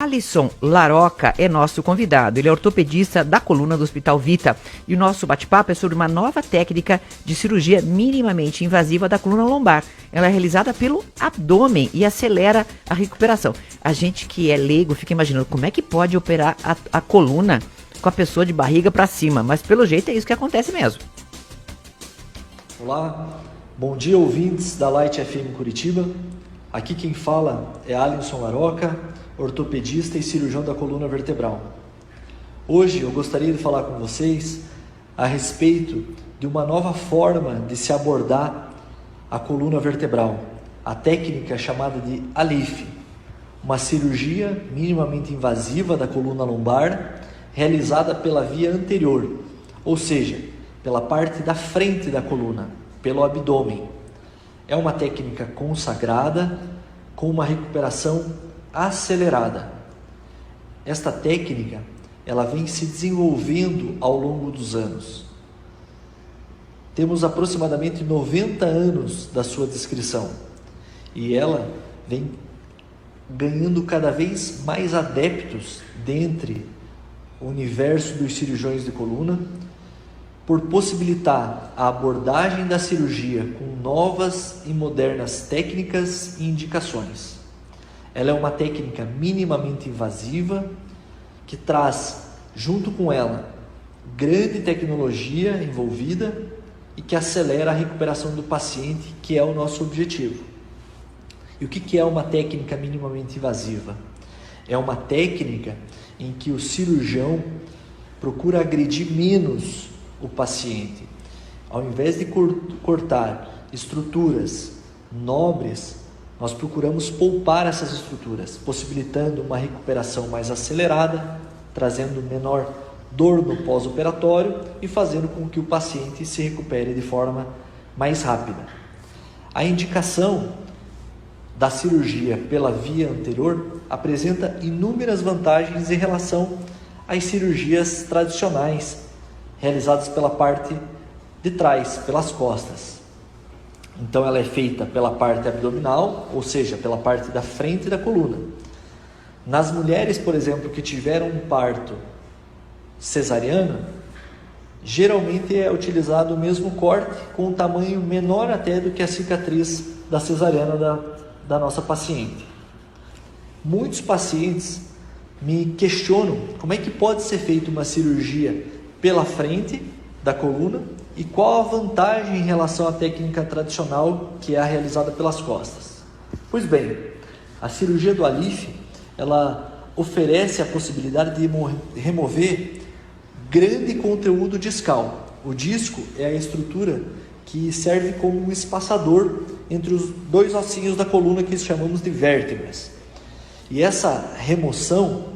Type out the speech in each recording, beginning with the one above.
Alisson Laroca é nosso convidado. Ele é ortopedista da coluna do Hospital Vita e o nosso bate-papo é sobre uma nova técnica de cirurgia minimamente invasiva da coluna lombar. Ela é realizada pelo abdômen e acelera a recuperação. A gente que é leigo fica imaginando como é que pode operar a coluna com a pessoa de barriga para cima, mas pelo jeito é isso que acontece mesmo. Olá, bom dia ouvintes da Light FM Curitiba. Aqui quem fala é Alisson Laroca, ortopedista e cirurgião da coluna vertebral. Hoje eu gostaria de falar com vocês a respeito de uma nova forma de se abordar a coluna vertebral, a técnica chamada de ALIF, uma cirurgia minimamente invasiva da coluna lombar realizada pela via anterior, ou seja, pela parte da frente da coluna, pelo abdômen. É uma técnica consagrada com uma recuperação acelerada. Esta técnica, ela vem se desenvolvendo ao longo dos anos. Temos aproximadamente 90 anos da sua descrição e ela vem ganhando cada vez mais adeptos dentre o universo dos cirurgiões de coluna, por possibilitar a abordagem da cirurgia com novas e modernas técnicas e indicações. Ela é uma técnica minimamente invasiva que traz, junto com ela, grande tecnologia envolvida e que acelera a recuperação do paciente, que é o nosso objetivo. E o que é uma técnica minimamente invasiva? É uma técnica em que o cirurgião procura agredir menos o paciente. Ao invés de cortar estruturas nobres, nós procuramos poupar essas estruturas, possibilitando uma recuperação mais acelerada, trazendo menor dor no pós-operatório e fazendo com que o paciente se recupere de forma mais rápida. A indicação da cirurgia pela via anterior apresenta inúmeras vantagens em relação às cirurgias tradicionais, realizadas pela parte de trás, pelas costas. Então ela é feita pela parte abdominal, ou seja, pela parte da frente da coluna. Nas mulheres, por exemplo, que tiveram um parto cesariano, geralmente é utilizado o mesmo corte com um tamanho menor até do que a cicatriz da cesariana da nossa paciente. Muitos pacientes me questionam como é que pode ser feita uma cirurgia pela frente da coluna e qual a vantagem em relação à técnica tradicional que é a realizada pelas costas. Pois bem, a cirurgia do ALIF, ela oferece a possibilidade de remover grande conteúdo discal. O disco é a estrutura que serve como um espaçador entre os dois ossinhos da coluna que chamamos de vértebras. E essa remoção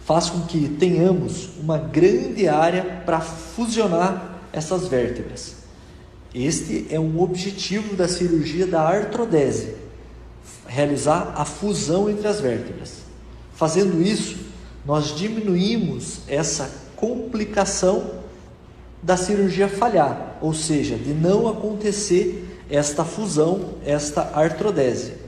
faz com que tenhamos uma grande área para fusionar essas vértebras. Este é um objetivo da cirurgia da artrodese, realizar a fusão entre as vértebras. Fazendo isso, nós diminuímos essa complicação da cirurgia falhar, ou seja, de não acontecer esta fusão, esta artrodese.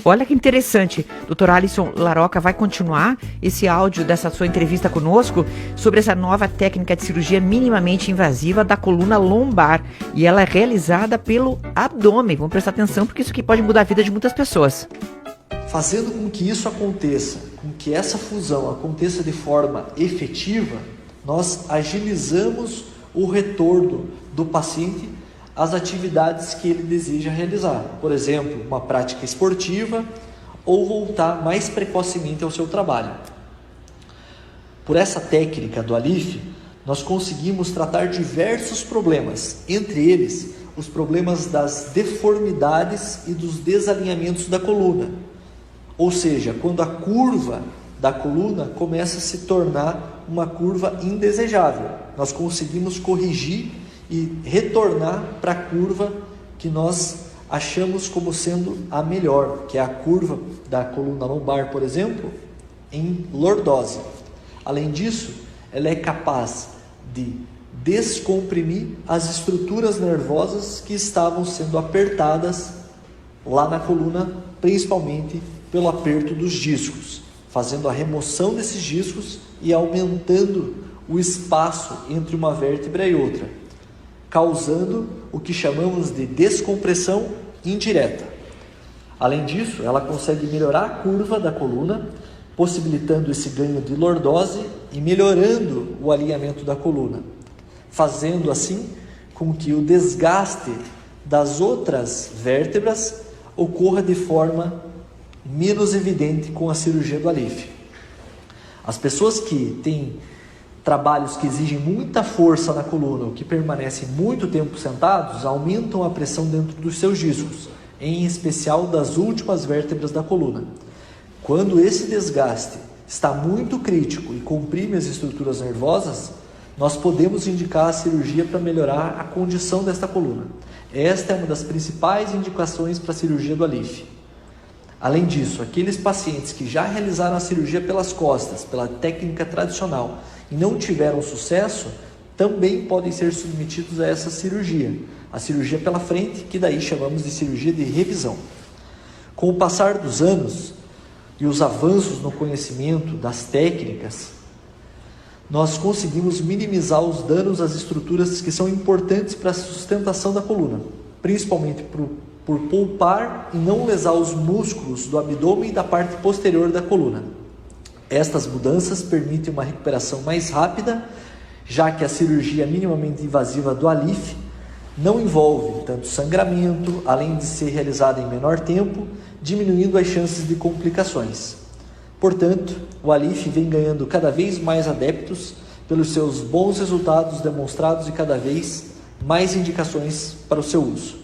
Olha que interessante, Dr. Alisson Laroca vai continuar esse áudio dessa sua entrevista conosco sobre essa nova técnica de cirurgia minimamente invasiva da coluna lombar e ela é realizada pelo abdômen. Vamos prestar atenção porque isso aqui pode mudar a vida de muitas pessoas. Fazendo com que isso aconteça, com que essa fusão aconteça de forma efetiva, nós agilizamos o retorno do paciente às atividades que ele deseja realizar. Por exemplo, uma prática esportiva ou voltar mais precocemente ao seu trabalho. Por essa técnica do ALIF, nós conseguimos tratar diversos problemas, entre eles os problemas das deformidades e dos desalinhamentos da coluna. Ou seja, quando a curva da coluna começa a se tornar uma curva indesejável, nós conseguimos corrigir e retornar para a curva que nós achamos como sendo a melhor, que é a curva da coluna lombar, por exemplo, em lordose. Além disso, ela é capaz de descomprimir as estruturas nervosas que estavam sendo apertadas lá na coluna, principalmente pelo aperto dos discos, fazendo a remoção desses discos e aumentando o espaço entre uma vértebra e outra, causando o que chamamos de descompressão indireta. Além disso, ela consegue melhorar a curva da coluna, possibilitando esse ganho de lordose e melhorando o alinhamento da coluna, fazendo assim com que o desgaste das outras vértebras ocorra de forma menos evidente com a cirurgia do Alif. As pessoas que têm trabalhos que exigem muita força na coluna, ou que permanecem muito tempo sentados, aumentam a pressão dentro dos seus discos, em especial das últimas vértebras da coluna. Quando esse desgaste está muito crítico e comprime as estruturas nervosas, nós podemos indicar a cirurgia para melhorar a condição desta coluna. Esta é uma das principais indicações para a cirurgia do Alif. Além disso, aqueles pacientes que já realizaram a cirurgia pelas costas, pela técnica tradicional, e não tiveram sucesso, também podem ser submetidos a essa cirurgia. A cirurgia pela frente, que daí chamamos de cirurgia de revisão. Com o passar dos anos e os avanços no conhecimento das técnicas, nós conseguimos minimizar os danos às estruturas que são importantes para a sustentação da coluna, principalmente por poupar e não lesar os músculos do abdômen e da parte posterior da coluna. Estas mudanças permitem uma recuperação mais rápida, já que a cirurgia minimamente invasiva do Alif não envolve tanto sangramento, além de ser realizada em menor tempo, diminuindo as chances de complicações. Portanto, o Alif vem ganhando cada vez mais adeptos pelos seus bons resultados demonstrados e cada vez mais indicações para o seu uso.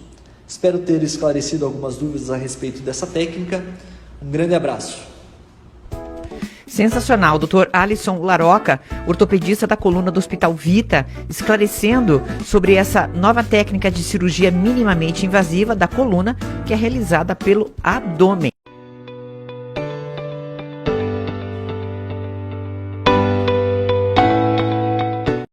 Espero ter esclarecido algumas dúvidas a respeito dessa técnica. Um grande abraço. Sensacional, Dr. Alisson Laroca, ortopedista da coluna do Hospital Vita, esclarecendo sobre essa nova técnica de cirurgia minimamente invasiva da coluna que é realizada pelo abdômen.